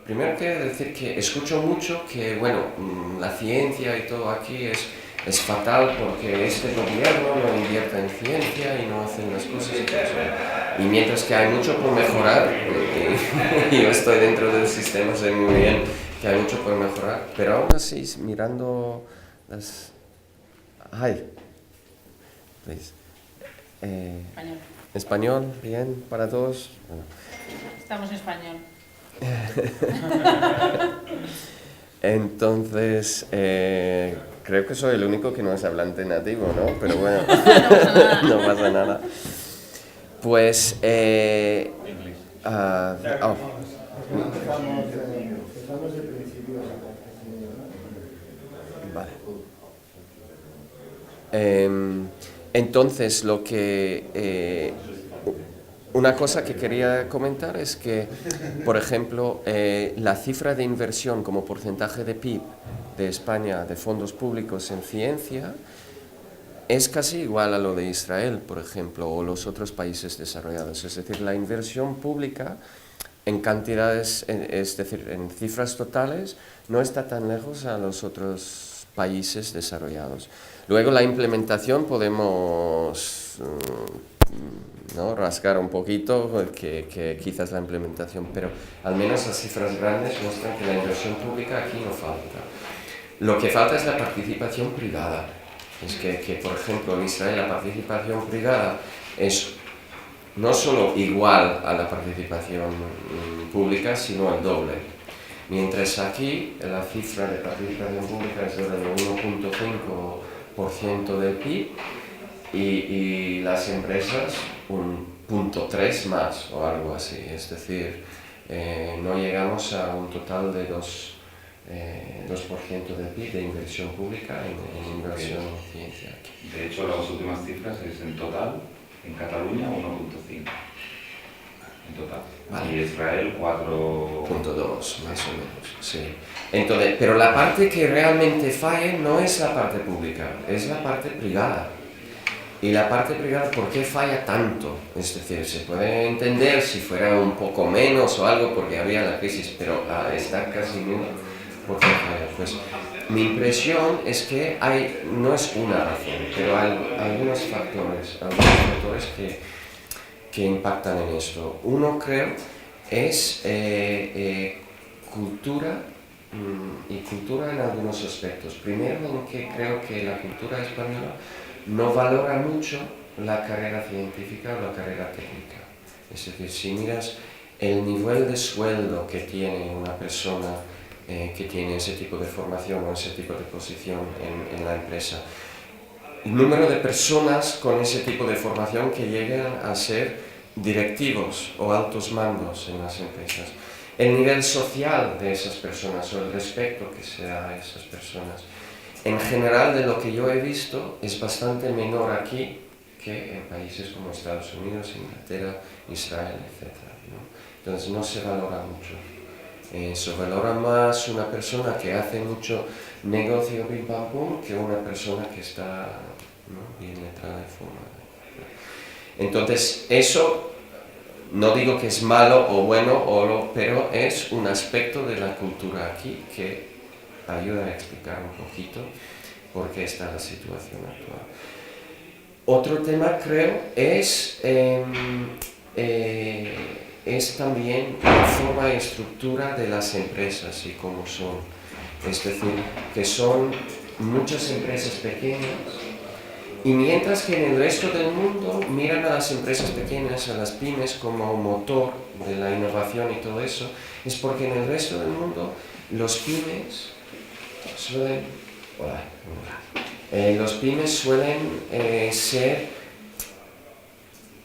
primero quiero decir que escucho mucho que, bueno, la ciencia y todo aquí es fatal porque este gobierno no invierte en ciencia y no hacen las cosas y todo eso. Y mientras que hay mucho por mejorar, y yo estoy dentro del sistema, sé muy bien que hay mucho por mejorar, pero aún así, mirando las... Ay, please. Español. Español, bien, para todos. Bueno. Estamos en español. Entonces, creo que soy el único que no es hablante nativo, ¿no? Pero bueno, no pasa nada. Pues, oh. Empezamos de principio. Vale. Entonces, una cosa que quería comentar es que, por ejemplo, la cifra de inversión como porcentaje de PIB de España de fondos públicos en ciencia es casi igual a lo de Israel, por ejemplo, o los otros países desarrollados. Es decir, la inversión pública en cantidades, es decir, en cifras totales, no está tan lejos a los otros países desarrollados. Luego la implementación podemos ¿no? rascar un poquito, que quizás la implementación, pero al menos las cifras grandes muestran que la inversión pública aquí no falta. Lo que falta es la participación privada. Es que por ejemplo, en Israel la participación privada es no solo igual a la participación pública, sino el doble. Mientras aquí la cifra de participación pública es del 1,5% del PIB y las empresas un 0,3 más o algo así. Es decir, no llegamos a un total de 2% del PIB de inversión pública en inversión en ciencia. De hecho, las últimas cifras es en total, en Cataluña 1,5 en total. Vale. Y Israel 4,2 más o menos, sí. Entonces, pero la parte que realmente falla no es la parte pública, es la parte privada. Y la parte privada, ¿por qué falla tanto? Es decir, se puede entender si fuera un poco menos o algo porque había la crisis, pero está casi nula. ¿Por qué falla? Pues mi impresión es que no es una razón, pero hay algunos factores que impactan en esto. Uno, creo, es cultura y cultura en algunos aspectos. Primero, en que creo que la cultura española no valora mucho la carrera científica o la carrera técnica. Es decir, si miras el nivel de sueldo que tiene una persona que tiene ese tipo de formación o ese tipo de posición en la empresa, el número de personas con ese tipo de formación que llegan a ser directivos o altos mandos en las empresas, el nivel social de esas personas o el respeto que se da a esas personas, en general de lo que yo he visto es bastante menor aquí que en países como Estados Unidos, Inglaterra, Israel, etc., ¿no? Entonces no se valora mucho. Se valora más una persona que hace mucho negocio pim pam pum que una persona que está, ¿no?, bien letrada de forma. Entonces eso no digo que es malo o bueno, pero es un aspecto de la cultura aquí que ayuda a explicar un poquito por qué está la situación actual. Otro tema, creo, es también la forma y estructura de las empresas y cómo son. Es decir, que son muchas empresas pequeñas y mientras que en el resto del mundo miran a las empresas pequeñas, a las pymes, como motor de la innovación y todo eso, es porque en el resto del mundo los pymes suelen ser,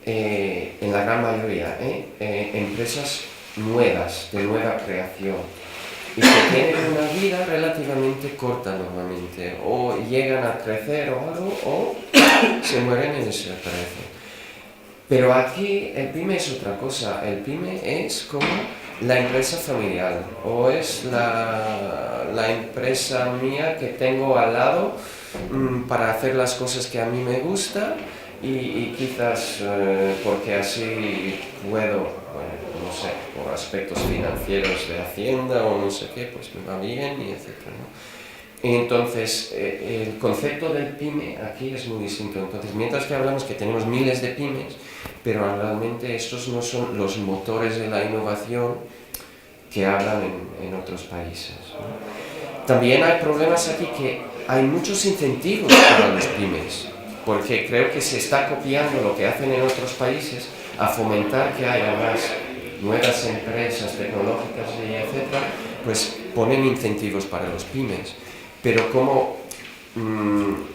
en la gran mayoría, empresas nuevas, de nueva creación, y que tienen una vida relativamente corta normalmente, o llegan a crecer o algo, o se mueren y desaparecen. Pero aquí el pyme es otra cosa. El pyme es como la empresa familiar, o es la empresa mía que tengo al lado para hacer las cosas que a mí me gustan y quizás porque así puedo, bueno, no sé, por aspectos financieros de Hacienda o no sé qué, pues me va bien y etcétera, ¿no? Entonces, el concepto del pyme aquí es muy distinto. Entonces, mientras que hablamos que tenemos miles de pymes, pero realmente estos no son los motores de la innovación que hablan en otros países, ¿no? También hay problemas aquí que hay muchos incentivos para los pymes, porque creo que se está copiando lo que hacen en otros países a fomentar que haya más nuevas empresas tecnológicas y etcétera, pues ponen incentivos para los pymes. Pero como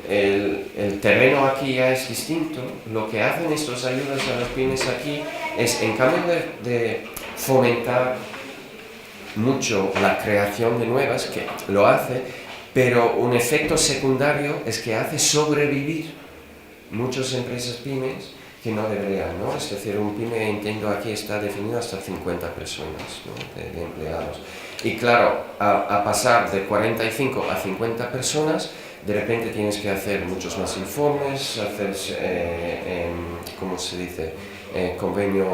el terreno aquí ya es distinto, lo que hacen estas ayudas a los pymes aquí es, en cambio de fomentar mucho la creación de nuevas, que lo hace, pero un efecto secundario es que hace sobrevivir muchas empresas pymes que no deberían, ¿no? Es decir, un pyme, entiendo aquí, está definido hasta 50 personas, ¿no? de empleados. Y claro, a pasar de 45 a 50 personas, de repente tienes que hacer muchos más informes, hacer, ¿cómo se dice?, convenio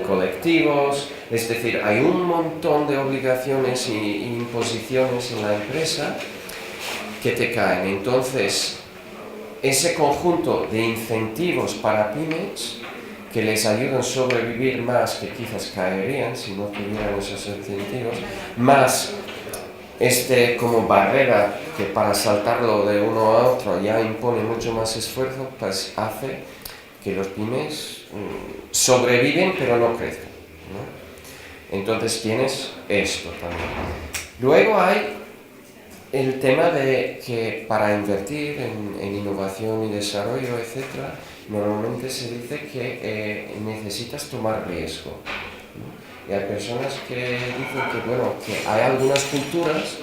colectivos, es decir, hay un montón de obligaciones y imposiciones en la empresa que te caen. Entonces, ese conjunto de incentivos para pymes que les ayudan a sobrevivir más que quizás caerían si no tuvieran esos incentivos, más como barrera que para saltarlo de uno a otro ya impone mucho más esfuerzo, pues hace que los pymes sobreviven pero no crezcan, ¿no? Entonces tienes esto también. Luego hay el tema de que para invertir en innovación y desarrollo, etc., normalmente se dice que necesitas tomar riesgo, ¿no? Y hay personas que dicen que, bueno, que hay algunas culturas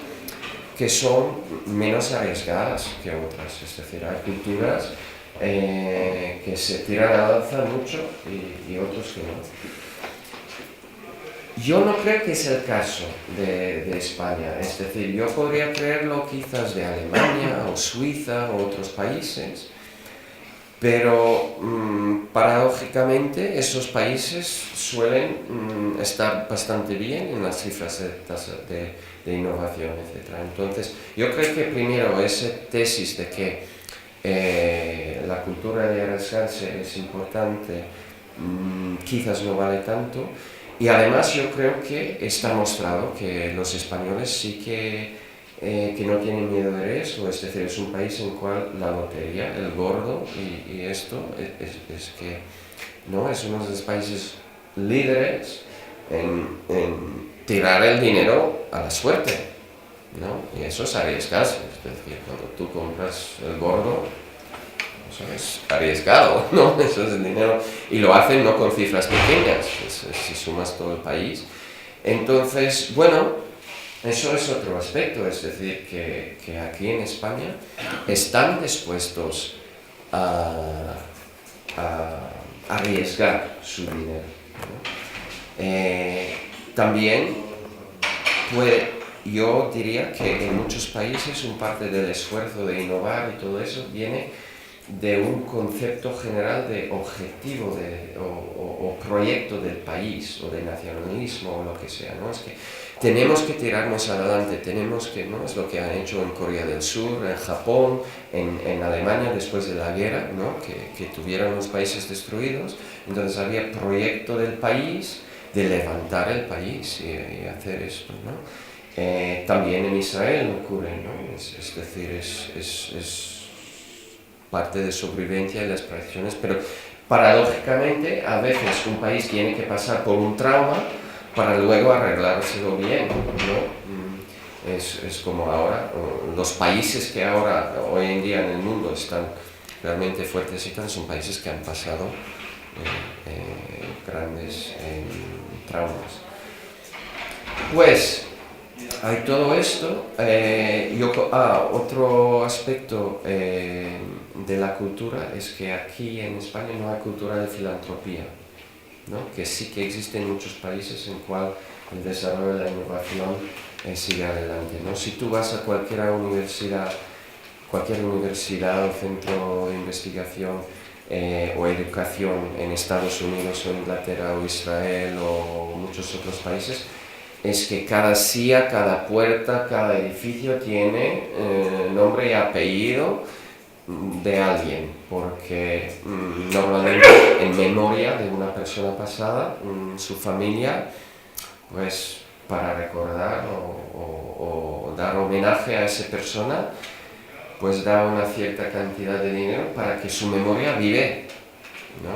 que son menos arriesgadas que otras, es decir, hay culturas que se tiran a la alza mucho y otros que no. Yo no creo que es el caso de España, es decir, yo podría creerlo quizás de Alemania o Suiza o otros países, pero paradójicamente esos países suelen estar bastante bien en las cifras de innovación, etc. Entonces, yo creo que primero esa tesis de que la cultura de arriesgarse es importante, quizás no vale tanto. Y además yo creo que está mostrado que los españoles sí que no tienen miedo de riesgo, es decir, es un país en el cual la lotería, el gordo y esto es que no es uno de los países líderes en tirar el dinero a la suerte, ¿no? Y eso es arriesgarse, es decir, cuando tú compras el gordo, eso es arriesgado, ¿no? Eso es el dinero, y lo hacen no con cifras pequeñas, si sumas todo el país. Entonces, bueno, eso es otro aspecto, es decir, que aquí en España están dispuestos a arriesgar su dinero, ¿no? También yo diría que en muchos países un parte del esfuerzo de innovar y todo eso viene de un concepto general de objetivo o proyecto del país o de nacionalismo o lo que sea, ¿no? Es que tenemos que tirarnos adelante, tenemos que, ¿no? Es lo que han hecho en Corea del Sur, en Japón, en Alemania después de la guerra, ¿no? Que tuvieron los países destruidos, entonces había proyecto del país de levantar el país y hacer esto, ¿no? También en Israel ocurre, ¿no? Es decir, es parte de sobrevivencia y las practiciones, pero paradójicamente a veces un país tiene que pasar por un trauma para luego arreglárselo bien, ¿no? Es como ahora, los países que ahora, hoy en día en el mundo están realmente fuertes y tal, son países que han pasado grandes traumas. Pues hay todo esto. Otro aspecto de la cultura es que aquí en España no hay cultura de filantropía, ¿no? Que sí que existe en muchos países en cual el desarrollo de la innovación sigue adelante, ¿no? Si tú vas a cualquier universidad o centro de investigación o educación en Estados Unidos o Inglaterra o Israel o muchos otros países, es que cada silla, cada puerta, cada edificio tiene nombre y apellido de alguien, porque normalmente en memoria de una persona pasada, su familia, pues para recordar o dar homenaje a esa persona, pues da una cierta cantidad de dinero para que su memoria vive, ¿no?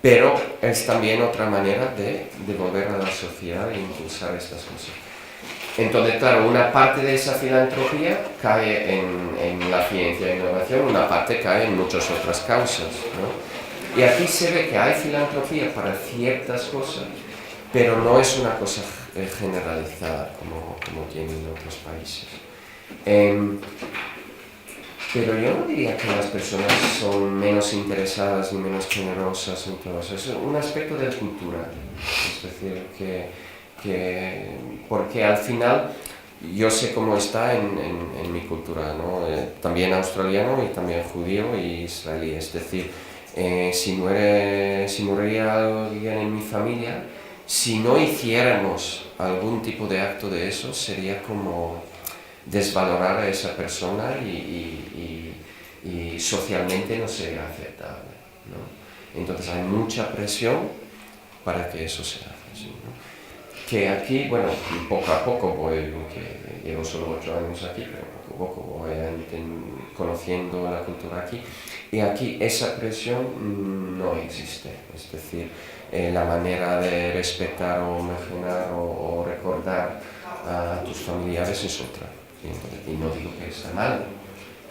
Pero es también otra manera de devolver a la sociedad e impulsar estas cosas. Entonces, claro, una parte de esa filantropía cae en la ciencia e innovación, una parte cae en muchas otras causas, ¿no? Y aquí se ve que hay filantropía para ciertas cosas, pero no es una cosa generalizada como tienen otros países. Pero yo no diría que las personas son menos interesadas ni menos generosas en todo eso. Es un aspecto de la cultura. Es decir, porque al final yo sé cómo está en mi cultura, ¿no? También australiano y también judío y israelí. Es decir, si moriría alguien en mi familia, si no hiciéramos algún tipo de acto de eso, sería como desvalorar a esa persona y socialmente no sería aceptable, ¿no? Entonces hay mucha presión para que eso se haga así, ¿no? Que aquí, bueno, poco a poco voy, que llevo solo 8 años aquí, pero poco a poco voy conociendo la cultura aquí, y aquí esa presión no existe. Es decir, la manera de respetar o imaginar o recordar a tus familiares es otra. Y no digo que está mal,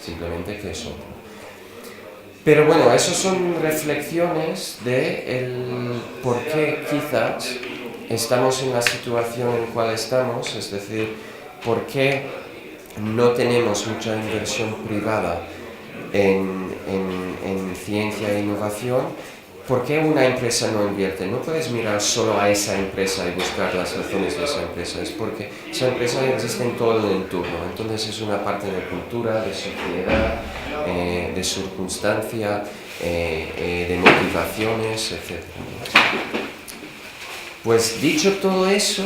simplemente que es otro. Pero bueno, esas son reflexiones de el por qué quizás estamos en la situación en la cual estamos, es decir, por qué no tenemos mucha inversión privada en ciencia e innovación. ¿Por qué una empresa no invierte? No puedes mirar solo a esa empresa y buscar las razones de esa empresa, es porque esa empresa existe en todo el entorno, entonces es una parte de cultura, de sociedad, de circunstancia, de motivaciones, etc. Pues dicho todo eso,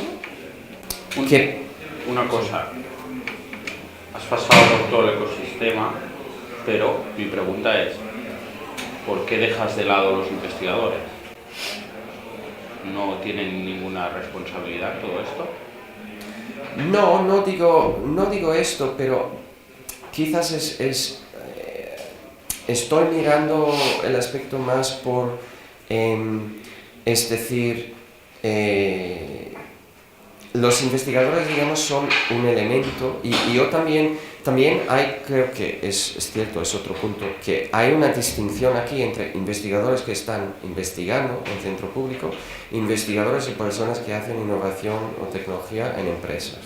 una cosa, has pasado por todo el ecosistema, pero mi pregunta es, ¿por qué dejas de lado los investigadores? ¿No tienen ninguna responsabilidad todo esto? No digo esto, pero quizás estoy mirando el aspecto más por, es decir, los investigadores, digamos, son un elemento y yo también hay, creo que es cierto, es otro punto, que hay una distinción aquí entre investigadores que están investigando en centro público, investigadores y personas que hacen innovación o tecnología en empresas,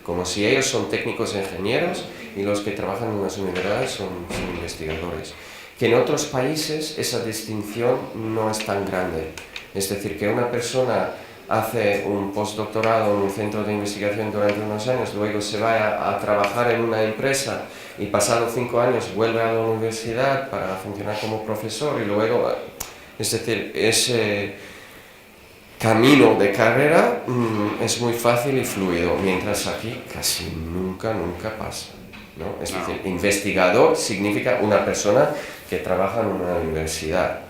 como si ellos son técnicos e ingenieros y los que trabajan en las universidades son investigadores. Que en otros países esa distinción no es tan grande, es decir, que una persona hace un postdoctorado en un centro de investigación durante unos años, luego se va a trabajar en una empresa y pasados 5 años vuelve a la universidad para funcionar como profesor y luego, es decir, ese camino de carrera es muy fácil y fluido, mientras aquí casi nunca pasa, ¿no? Es decir, investigador significa una persona que trabaja en una universidad.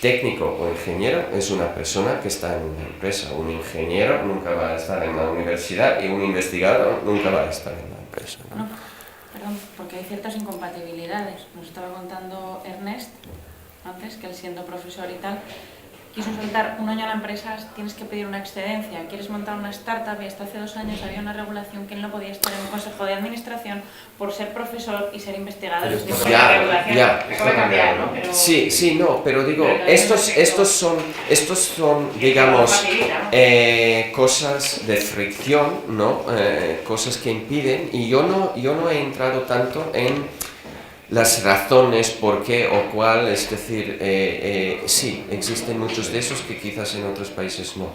Técnico o ingeniero es una persona que está en una empresa. Un ingeniero nunca va a estar en la universidad y un investigador nunca va a estar en la empresa, ¿no? No, perdón, porque hay ciertas incompatibilidades. Nos estaba contando Ernest antes, que él siendo profesor y tal, quiso soltar 1 año a la empresa, tienes que pedir una excedencia, quieres montar una startup y hasta hace 2 años había una regulación que él no podía estar en un consejo de administración por ser profesor y ser investigador. Ya. Acaba de cambiar, ¿no? Pero, Sí, no, pero digo, estos son, digamos, cosas de fricción, ¿no? Cosas que impiden, y yo no he entrado tanto en las razones por qué o cuál, es decir, sí, existen muchos de esos que quizás en otros países no.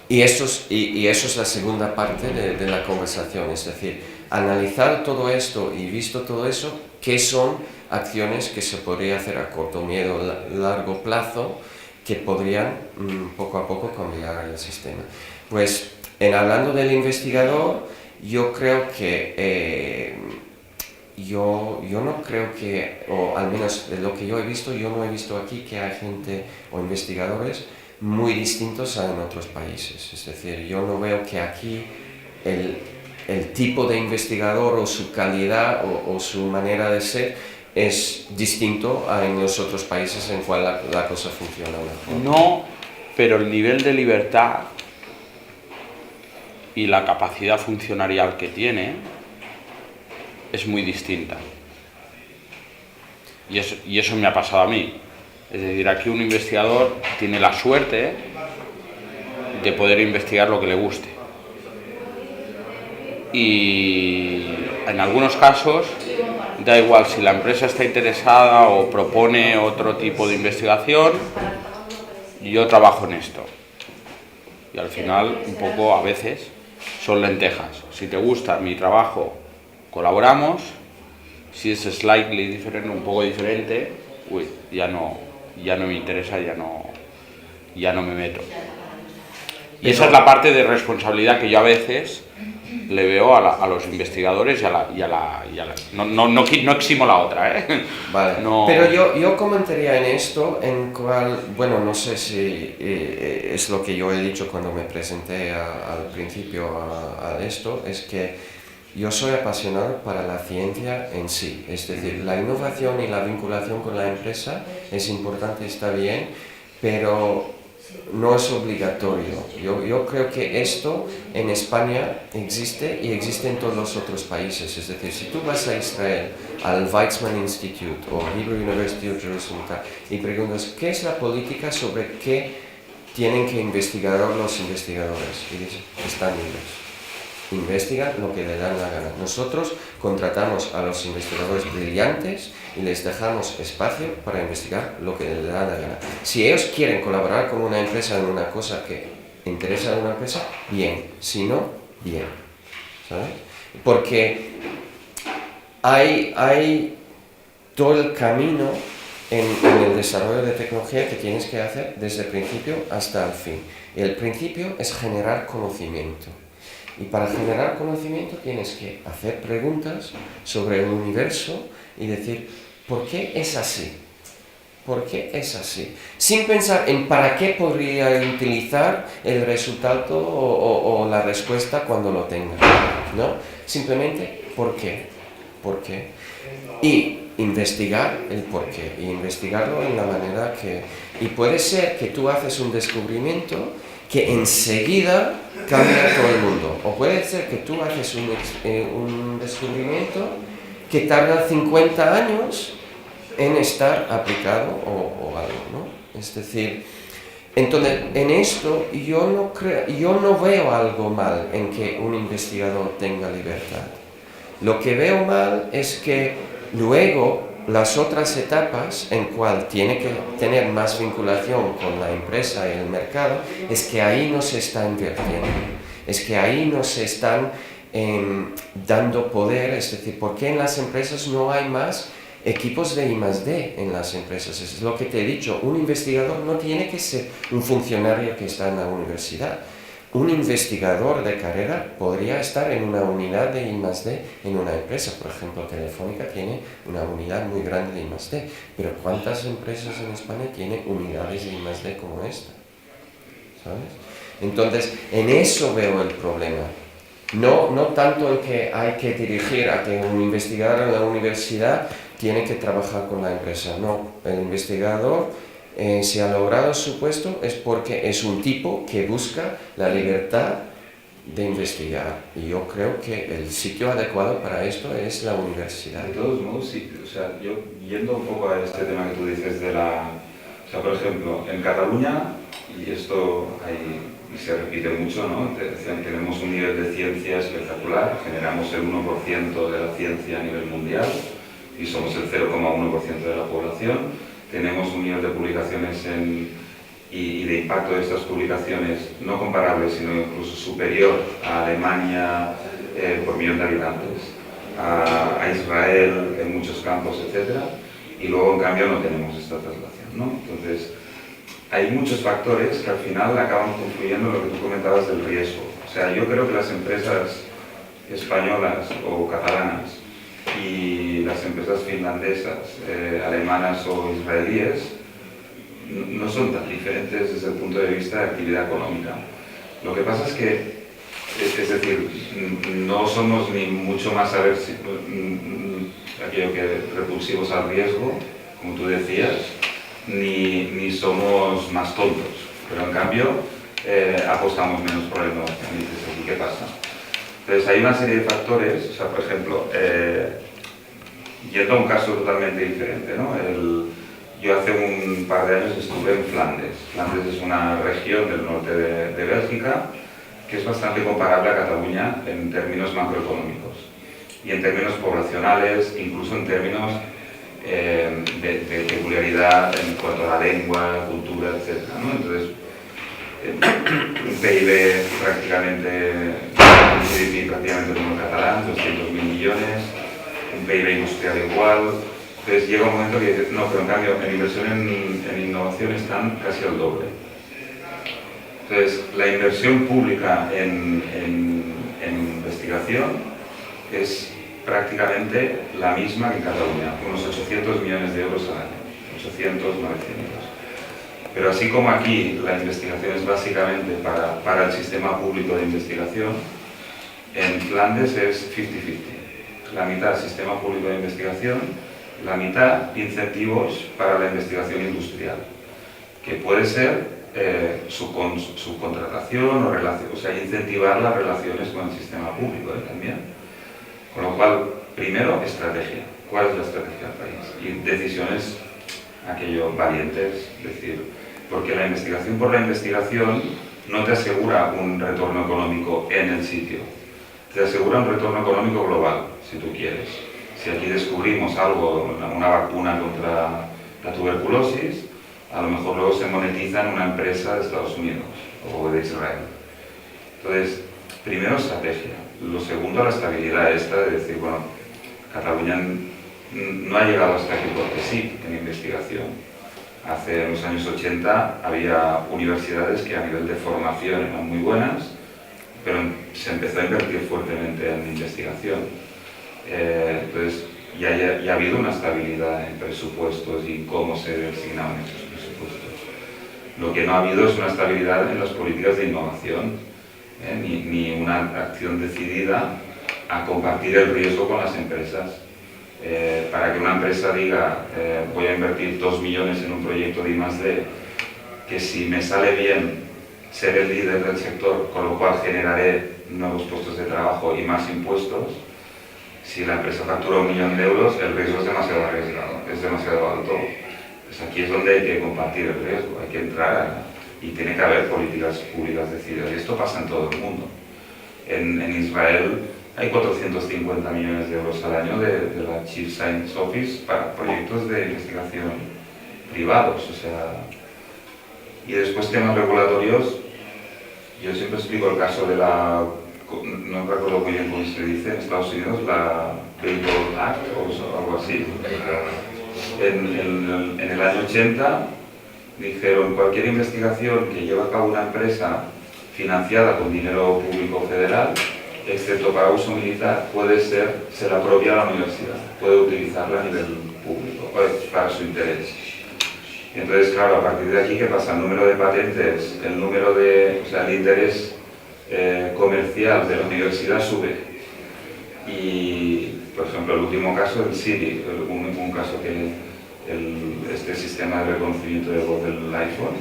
Y eso es la segunda parte de la conversación, es decir, analizar todo esto y visto todo eso, ¿qué son acciones que se podría hacer a corto, medio, largo plazo que podrían poco a poco cambiar el sistema. Pues hablando del investigador, yo creo que yo no creo que, o al menos de lo que yo he visto, yo no he visto aquí que hay gente o investigadores muy distintos a en otros países. Es decir, yo no veo que aquí el tipo de investigador o su calidad o su manera de ser es distinto a en los otros países en cual la cosa funciona mejor. No, pero el nivel de libertad y la capacidad funcionarial que tiene es muy distinta. Y eso me ha pasado a mí. Es decir, aquí un investigador tiene la suerte de poder investigar lo que le guste. Y en algunos casos da igual si la empresa está interesada o propone otro tipo de investigación, yo trabajo en esto. Y al final, un poco, a veces, son lentejas. Si te gusta mi trabajo, colaboramos. Si es slightly diferente, un poco diferente, ya no me interesa, ya no me meto. Y esa es la parte de responsabilidad que yo a veces le veo a los investigadores no eximo la otra, ¿eh? Vale. No. Pero yo comentaría en esto, en cual, bueno, no sé si es lo que yo he dicho cuando me presenté al principio a esto, es que yo soy apasionado para la ciencia en sí, es decir, la innovación y la vinculación con la empresa es importante, está bien, pero no es obligatorio. Yo creo que esto en España existe y existe en todos los otros países. Es decir, si tú vas a Israel, al Weizmann Institute o Hebrew University of Jerusalem y preguntas qué es la política sobre qué tienen que investigar los investigadores, y dices, están libres. Investigan lo que le dan la gana. Nosotros contratamos a los investigadores brillantes y les dejamos espacio para investigar lo que les da la gana. Si ellos quieren colaborar con una empresa en una cosa que interesa a una empresa, bien. Si no, bien. ¿Sabes? Porque hay todo el camino en el desarrollo de tecnología que tienes que hacer desde el principio hasta el fin. Y el principio es generar conocimiento. Y para generar conocimiento tienes que hacer preguntas sobre el universo y decir, ¿por qué es así? ¿Por qué es así? Sin pensar en para qué podría utilizar el resultado o la respuesta cuando lo tenga, ¿no? Simplemente, ¿por qué? ¿Por qué? Y investigar el por qué, y investigarlo en la manera que... Y puede ser que tú haces un descubrimiento que enseguida cambia todo el mundo. O puede ser que tú haces un descubrimiento que tarda 50 años en estar aplicado o algo, ¿no? Es decir, entonces en esto yo no veo algo mal en que un investigador tenga libertad. Lo que veo mal es que luego las otras etapas en cual tiene que tener más vinculación con la empresa y el mercado, es que ahí no se está invirtiendo, es que ahí no se están dando poder, es decir, ¿por qué en las empresas no hay más equipos de I+D en las empresas? Es lo que te he dicho, un investigador no tiene que ser un funcionario que está en la universidad. Un investigador de carrera podría estar en una unidad de I+D en una empresa. Por ejemplo, Telefónica tiene una unidad muy grande de I+D, pero ¿cuántas empresas en España tienen unidades de I+D como esta? ¿Sabes? Entonces, en eso veo el problema. No tanto en que hay que dirigir a que un investigador en la universidad tiene que trabajar con la empresa. No, el investigador... si ha logrado su puesto es porque es un tipo que busca la libertad de investigar. Y yo creo que el sitio adecuado para esto es la universidad. De todos modos, sí, o sea, yo yendo un poco a este tema que tú dices de o sea, por ejemplo, en Cataluña, y esto se repite mucho, ¿no? Tenemos un nivel de ciencia espectacular, generamos el 1% de la ciencia a nivel mundial y somos el 0,1% de la población. Tenemos un nivel de publicaciones y de impacto de estas publicaciones no comparable, sino incluso superior a Alemania por millón de habitantes. a Israel en muchos campos, etc. Y luego, en cambio, no tenemos esta traslación, ¿no? Entonces, hay muchos factores que al final acaban confluyendo en lo que tú comentabas del riesgo. O sea, yo creo que las empresas españolas o catalanas y las empresas finlandesas, alemanas o israelíes no son tan diferentes desde el punto de vista de actividad económica. Lo que pasa es que, es decir, no somos ni mucho más aquello que repulsivos al riesgo, como tú decías, ni somos más tontos, pero en cambio apostamos menos por el no. Y dices, ¿aquí qué pasa? Entonces hay una serie de factores, o sea, por ejemplo, yendo a un caso totalmente diferente, ¿no? Yo hace un par de años estuve en Flandes. Flandes es una región del norte de Bélgica que es bastante comparable a Cataluña en términos macroeconómicos y en términos poblacionales, incluso en términos de peculiaridad en cuanto a la lengua, cultura, etc., ¿no? Entonces, un PIB prácticamente, un GDP prácticamente como el catalán, 200.000 millones, un PIB industrial igual. Entonces llega un momento que dices, no, pero en cambio en inversión en innovación están casi al doble. Entonces, la inversión pública en investigación es prácticamente la misma que en Cataluña, unos 800 millones de euros al año, 800, 900. Pero así como aquí la investigación es básicamente para el sistema público de investigación, en Flandes es 50-50. La mitad sistema público de investigación, la mitad incentivos para la investigación industrial, que puede ser subcontratación o sea, incentivar las relaciones con el sistema público también. Con lo cual, primero, estrategia. ¿Cuál es la estrategia del país? Y decisiones, aquello, valientes, es decir, porque la investigación por la investigación no te asegura un retorno económico en el sitio, te asegura un retorno económico global, si tú quieres. Si aquí descubrimos algo, una vacuna contra la tuberculosis, a lo mejor luego se monetiza en una empresa de Estados Unidos o de Israel. Entonces, primero estrategia. Lo segundo, la estabilidad esta de decir, bueno, Cataluña no ha llegado hasta aquí porque sí en investigación. Hace los años 80 había universidades que a nivel de formación eran muy buenas, pero se empezó a invertir fuertemente en investigación. Entonces, ya ha habido una estabilidad en presupuestos y cómo se asignaban esos presupuestos. Lo que no ha habido es una estabilidad en las políticas de innovación, ni una acción decidida a compartir el riesgo con las empresas. Para que una empresa diga voy a invertir 2 millones en un proyecto de I+D, que si me sale bien ser el líder del sector, con lo cual generaré nuevos puestos de trabajo y más impuestos, si la empresa factura 1 millón de euros, el riesgo es demasiado arriesgado, es demasiado alto. Pues aquí es donde hay que compartir el riesgo, hay que entrar y tiene que haber políticas públicas decididas. Y esto pasa en todo el mundo. En Israel hay 450 millones de euros al año de la Chief Science Office para proyectos de investigación privados. O sea, y después temas regulatorios. Yo siempre explico el caso de no recuerdo muy bien cómo se dice en Estados Unidos, la Bail Act o algo así. En el año 80 dijeron cualquier investigación que lleva a cabo una empresa financiada con dinero público federal, excepto para uso militar, se la apropia la universidad, puede utilizarla a nivel público, para su interés. Entonces, claro, a partir de aquí, ¿qué pasa? El número de patentes, el interés comercial de la universidad sube. Y, por ejemplo, el último caso, el Siri, un caso que este sistema de reconocimiento de voz del iPhone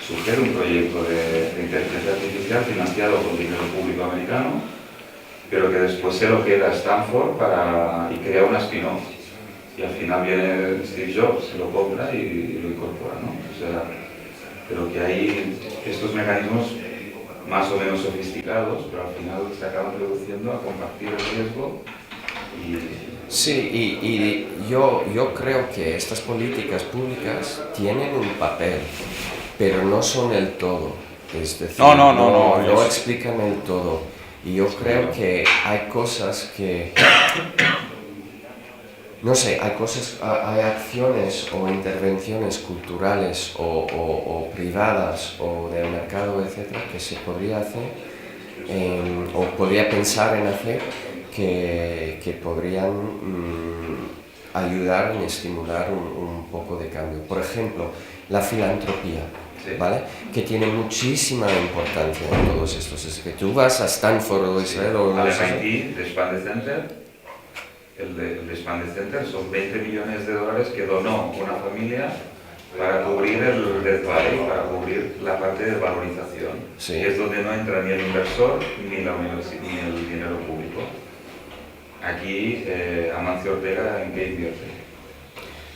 sugiere un proyecto de inteligencia artificial financiado con dinero público americano, pero que después se lo queda a Stanford y crea una spin-off. Y al final viene Steve Jobs, se lo compra y lo incorpora, ¿no? O sea, pero que hay estos mecanismos más o menos sofisticados, pero al final se acaban reduciendo a compartir el riesgo y... Sí, y yo creo que estas políticas públicas tienen un papel, pero no son el todo. Es decir, no explican el todo. Y yo creo que hay cosas que no sé, hay acciones o intervenciones culturales o privadas o del mercado, etcétera, que se podría hacer o podría pensar en hacer que podrían ayudar en estimular un poco de cambio. Por ejemplo, la filantropía, ¿vale? Que tiene muchísima importancia en todos estos. Es que tú vas a Stanford o Israel o al MIT, de Expanded Center, el de Expanded Center son 20 millones de dólares que donó una familia para cubrir el Death Valley, para cubrir la parte de valorización. Sí. Es donde no entra ni el inversor ni ni el dinero público. Aquí, Amancio Ortega, ¿en qué invierte?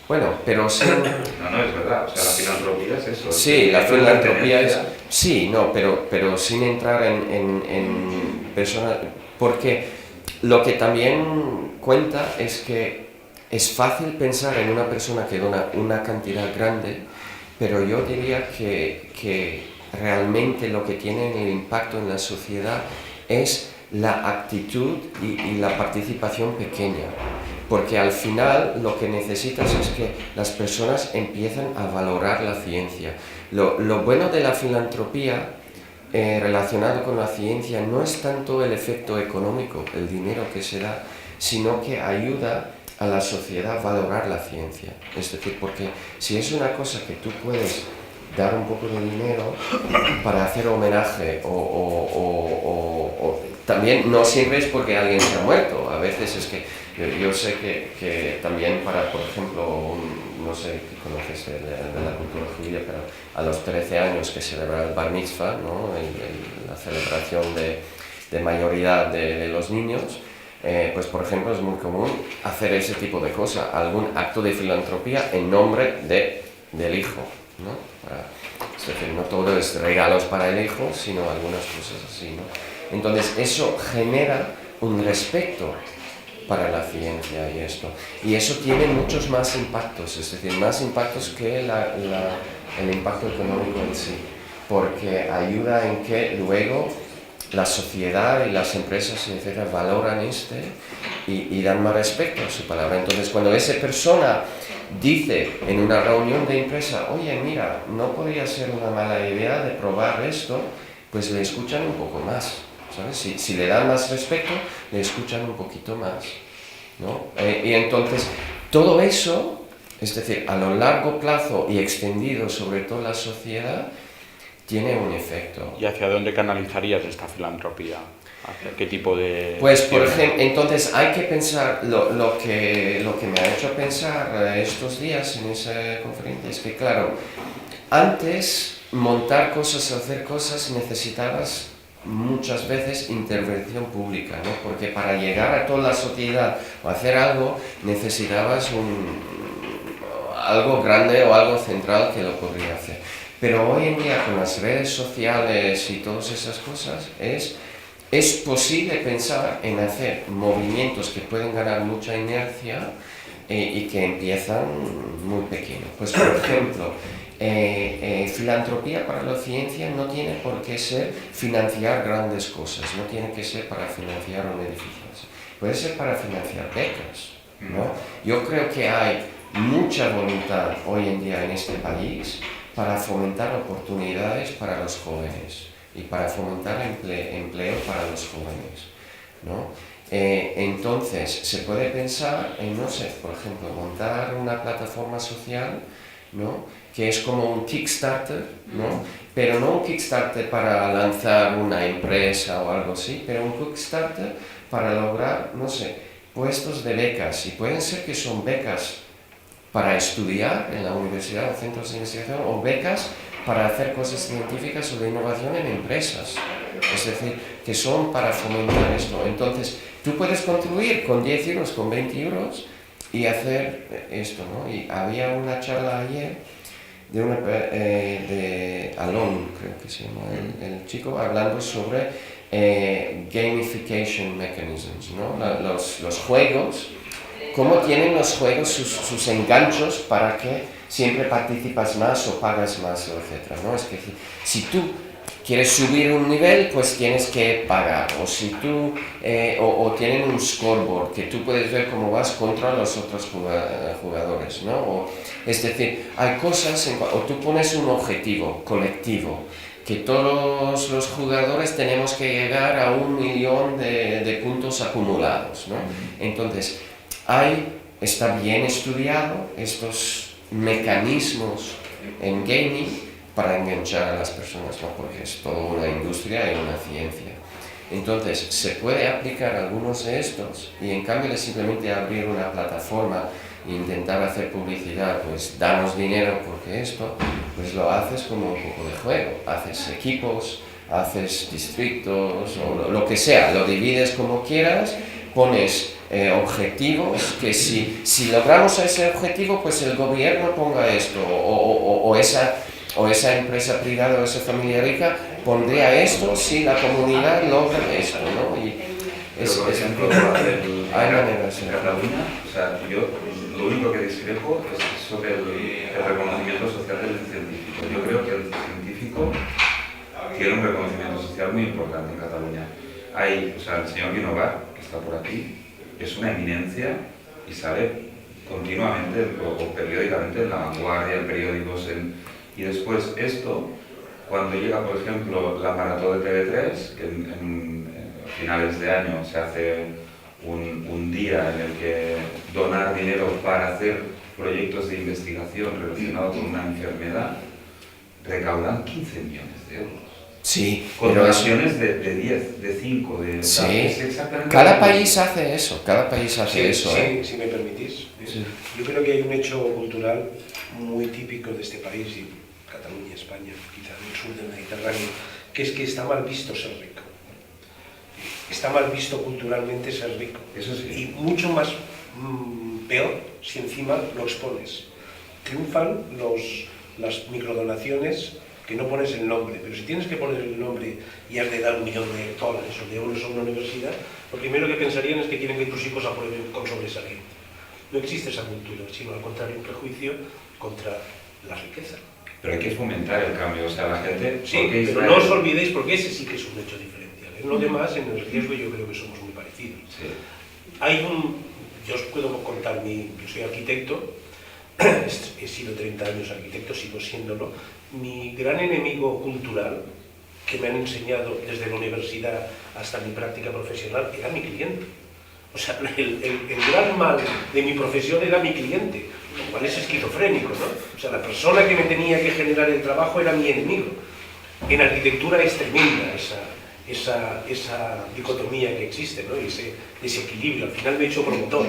Bueno, pero sí. No, es verdad. O sea, la filantropía es eso. Sí, la filantropía es... Sí, no, pero sin entrar en personas... Porque lo que también cuenta es que es fácil pensar en una persona que dona una cantidad grande, pero yo diría que realmente lo que tiene el impacto en la sociedad es la actitud y la participación pequeña. Porque al final lo que necesitas es que las personas empiecen a valorar la ciencia. Lo bueno de la filantropía relacionado con la ciencia no es tanto el efecto económico, el dinero que se da, sino que ayuda a la sociedad a valorar la ciencia. Es decir, porque si es una cosa que tú puedes dar un poco de dinero para hacer homenaje o también no siempre es porque alguien se ha muerto, a veces es que yo sé que también para, por ejemplo, no sé qué conoces de la cultura judía, pero a los 13 años que celebra el Bar Mitzvah, ¿no? La celebración de mayoría de los niños, pues por ejemplo es muy común hacer ese tipo de cosas, algún acto de filantropía en nombre del hijo, ¿no? Es decir, no todo es regalos para el hijo, sino algunas cosas así, ¿no? Entonces eso genera un respeto para la ciencia y esto. Y eso tiene muchos más impactos, es decir, más impactos que el impacto económico en sí, porque ayuda en que luego la sociedad y las empresas, etcétera, valoran y dan más respeto a su palabra. Entonces, cuando esa persona dice en una reunión de empresa, oye, mira, no podría ser una mala idea de probar esto, pues le escuchan un poco más, ¿sabes? Si le dan más respeto, le escuchan un poquito más, ¿no? Y entonces, todo eso, es decir, a lo largo plazo y extendido sobre toda la sociedad, tiene un efecto. ¿Y hacia dónde canalizarías esta filantropía? ¿Hacia qué tipo de...? Pues, por ejemplo, entonces hay que pensar, lo que me ha hecho pensar estos días en esa conferencia es que, claro, antes montar cosas, hacer cosas, necesitabas muchas veces intervención pública, ¿no? Porque para llegar a toda la sociedad o hacer algo, necesitabas algo grande o algo central que lo podría hacer. Pero hoy en día con las redes sociales y todas esas cosas es posible pensar en hacer movimientos que pueden ganar mucha inercia y que empiezan muy pequeños. Pues por ejemplo, filantropía para la ciencia no tiene por qué ser financiar grandes cosas, no tiene que ser para financiar un edificio, puede ser para financiar becas, ¿no? Yo creo que hay mucha voluntad hoy en día en este país para fomentar oportunidades para los jóvenes y para fomentar empleo para los jóvenes, ¿no? Entonces, se puede pensar en, no sé, por ejemplo, montar una plataforma social, ¿no? Que es como un Kickstarter, ¿no? Pero no un Kickstarter para lanzar una empresa o algo así, pero un Kickstarter para lograr, no sé, puestos de becas, y pueden ser que son becas para estudiar en la universidad o centros de investigación, o becas para hacer cosas científicas o de innovación en empresas. Es decir, que son para fomentar esto. Entonces, tú puedes contribuir con 10 euros, con 20 euros y hacer esto, ¿no? Y había una charla ayer de Alon, creo que se llama el chico, hablando sobre gamification mechanisms, ¿no? Los juegos, cómo tienen los juegos sus enganchos para que siempre participas más o pagas más, etc., ¿no? Es que si tú quieres subir un nivel, pues tienes que pagar. O si tú, o tienen un scoreboard que tú puedes ver cómo vas contra los otros jugadores, ¿no? Es decir, hay cosas, o tú pones un objetivo colectivo, que todos los jugadores tenemos que llegar a 1 millón de puntos acumulados, ¿no? Entonces, está bien estudiado estos mecanismos en gaming para enganchar a las personas, ¿no? Porque es toda una industria y una ciencia. Entonces, se puede aplicar algunos de estos y en cambio de simplemente abrir una plataforma e intentar hacer publicidad, pues danos dinero porque esto, pues lo haces como un poco de juego. Haces equipos, haces distritos o lo que sea, lo divides como quieras, pones objetivos que si logramos ese objetivo, pues el gobierno ponga esto o esa empresa privada o esa familia rica pondría esto si la comunidad logra esto, ¿no? Y pero por ejemplo, hay maneras. en Cataluña, o sea, yo lo único que discrepo es sobre el reconocimiento social del científico. Yo creo que el científico tiene un reconocimiento social muy importante en Cataluña. O sea, el señor Guinovar, que está por aquí, es una eminencia y sale continuamente o periódicamente en La Vanguardia, en periódicos, y después esto, cuando llega, por ejemplo, la maratón de TV3, que en finales de año se hace un día en el que donar dinero para hacer proyectos de investigación relacionados con una enfermedad, recaudan 15 millones de euros. Sí, con pero donaciones de 10, de 5, de... Sí, es exactamente cada país hace eso, eso. Sí, si me permitís. Sí. Yo creo que hay un hecho cultural muy típico de este país, y Cataluña, España, quizá en el sur del Mediterráneo, que es que está mal visto ser rico. Está mal visto culturalmente ser rico. Eso sí. Y mucho más peor si encima lo expones. Triunfan las microdonaciones que no pones el nombre, pero si tienes que poner el nombre y has de dar $1 millón de dólares o de euros a una universidad, lo primero que pensarían es que quieren que tus hijos aprueben con sobresaliente. No existe esa cultura, sino al contrario, un prejuicio contra la riqueza. Pero hay que fomentar el cambio, o sea, la gente... Sí, pero no os olvidéis, porque ese sí que es un hecho diferencial. En lo demás, en el riesgo, yo creo que somos muy parecidos. Sí. Yo os puedo contar, yo soy arquitecto, he sido 30 años arquitecto, sigo siéndolo. Mi gran enemigo cultural, que me han enseñado desde la universidad hasta mi práctica profesional, era mi cliente. O sea, el gran mal de mi profesión era mi cliente, lo cual es esquizofrénico, ¿no? O sea, la persona que me tenía que generar el trabajo era mi enemigo. En arquitectura es tremenda esa dicotomía que existe, ¿no? Y ese desequilibrio. Al final me he hecho promotor,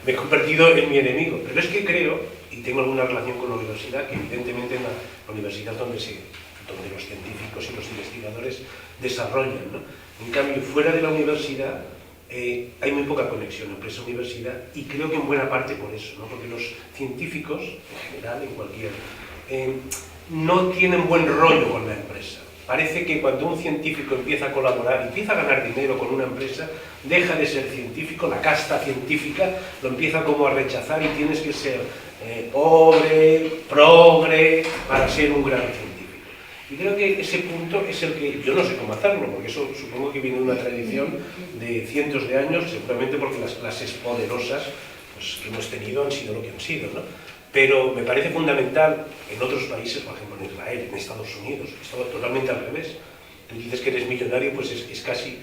me he convertido en mi enemigo. Pero es que creo, y tengo alguna relación con la universidad, que evidentemente en la universidad donde los científicos y los investigadores desarrollan, ¿no? En cambio, fuera de la universidad hay muy poca conexión empresa-universidad, y creo que en buena parte por eso, ¿no? Porque los científicos, en general, en cualquier... no tienen buen rollo con la empresa. Parece que cuando un científico empieza a colaborar, empieza a ganar dinero con una empresa, deja de ser científico, la casta científica lo empieza como a rechazar y tienes que ser pobre, progre, para ser un gran científico. Y creo que ese punto es el que yo no sé cómo hacerlo, porque eso supongo que viene de una tradición de cientos de años, seguramente porque las clases poderosas pues, que hemos tenido han sido lo que han sido, ¿no? Pero me parece fundamental en otros países, por ejemplo en Israel, en Estados Unidos, es totalmente al revés. Tú dices que eres millonario, pues es casi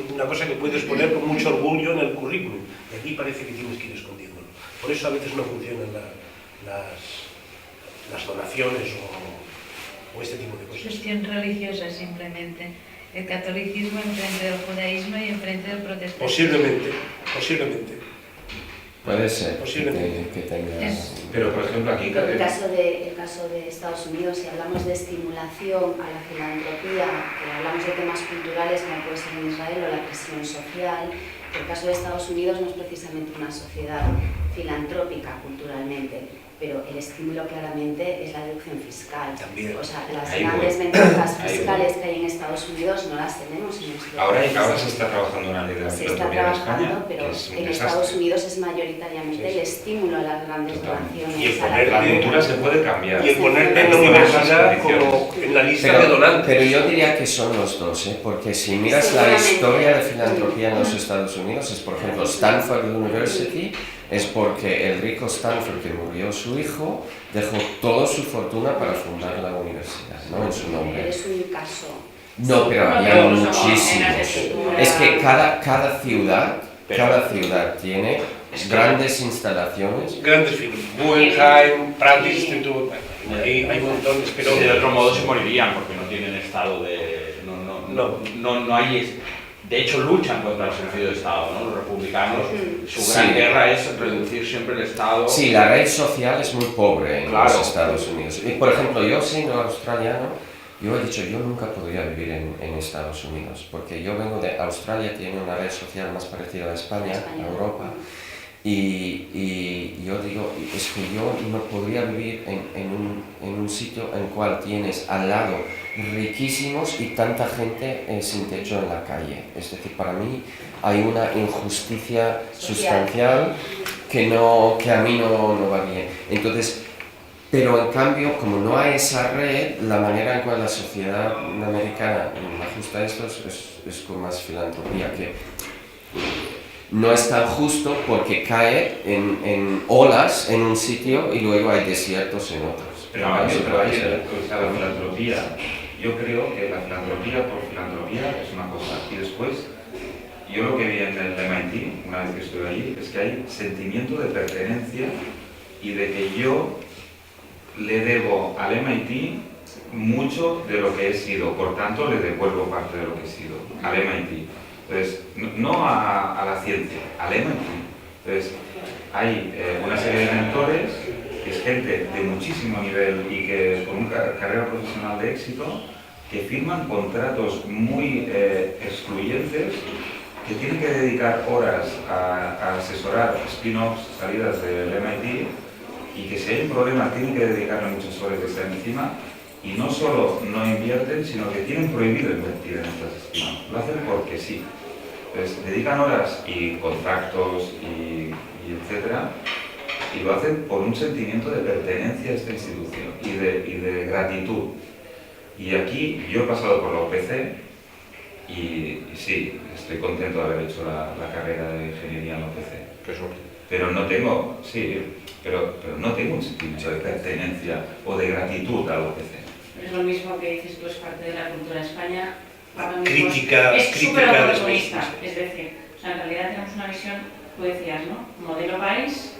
una cosa que puedes poner con mucho orgullo en el currículum. Y aquí parece que tienes que ir escondiéndolo. Por eso a veces no funcionan las donaciones o este tipo de cosas. Cuestión religiosa simplemente. El catolicismo enfrente del judaísmo y enfrente del protestantismo. Posiblemente. Puede ser Posiblemente. que tenga... Pero, por ejemplo, aquí... El caso de Estados Unidos, si hablamos de estimulación a la filantropía, que hablamos de temas culturales como puede ser en Israel o la presión social, el caso de Estados Unidos no es precisamente una sociedad filantrópica culturalmente. pero el estímulo claramente es la deducción fiscal. También. O sea, las Ahí grandes voy. ventajas Ahí fiscales que hay en Estados Unidos no las tenemos en nuestro Ahora país. se está trabajando una ley de la Se está filantropía en España, trabajando, pero que es un en desastre. Estados Unidos es mayoritariamente Sí, sí. el estímulo a las grandes Totalmente. donaciones. Y el a la poner La de- cultura se puede cambiar. Y el ponerte en la Sí. universidad como en la lista de donantes. Pero yo diría que son los dos, ¿eh? Porque si miras la Seguramente. historia de filantropía en los Estados Unidos, es por ejemplo Stanford University, es porque el rico Stanford, que murió su hijo, dejó toda su fortuna para fundar la universidad, ¿no? En su Pero nombre. es un caso. No, pero No, había pero no, muchísimos. en arquitectura. Es que cada ciudad tiene grandes instalaciones. Grandes firmas. Guggenheim, Pratt Institute, hay montones, pero de otro modo se morirían porque no tienen estado de... No hay... De hecho luchan contra el sentido de Estado, ¿no? Los republicanos, su gran Sí. guerra es reducir siempre el Estado. Sí, la red social es muy pobre en Claro. los Estados Unidos. Y, por ejemplo, yo siendo australiano, yo he dicho, yo nunca podría vivir en Estados Unidos, porque yo vengo de Australia, tiene una red social más parecida a España, a Europa, y yo digo, es que yo no podría vivir en un sitio en el cual tienes al lado riquísimos y tanta gente sin techo en la calle. Es decir, para mí hay una injusticia sustancial que a mí no va bien. Entonces, pero en cambio, como no hay esa red, la manera en cual la sociedad americana ajusta esto es con más filantropía, que no es tan justo porque cae en olas en un sitio y luego hay desiertos en otros. Pero la filantropía, yo creo que la filantropía por filantropía es una cosa. Y después, yo lo que vi en el MIT, una vez que estuve allí, es que hay sentimiento de pertenencia y de que yo le debo al MIT mucho de lo que he sido, por tanto le devuelvo parte de lo que he sido al MIT. Entonces, no a la ciencia, al MIT. Entonces, hay una serie de mentores, que es gente de muchísimo nivel y que con una carrera profesional de éxito, que firman contratos muy excluyentes, que tienen que dedicar horas a asesorar spin-offs, salidas del MIT, y que si hay un problema tienen que dedicarle muchas horas de estar encima, y no solo no invierten, sino que tienen prohibido invertir en estas spin-offs. Lo hacen porque sí. Entonces, dedican horas y contactos y etcétera, y lo hacen por un sentimiento de pertenencia a esta institución y de gratitud. Y aquí yo he pasado por la UPC y sí, estoy contento de haber hecho la carrera de ingeniería en la UPC. Qué suerte. Pero no tengo, pero no tengo un sentimiento de pertenencia o de gratitud a la UPC. Es lo mismo que dices tú, es parte de la cultura de España. Ahora mismo Crítica es súper de oportunista, países. es decir, o sea, en realidad tenemos una visión, tú decías, ¿no? Modelo país,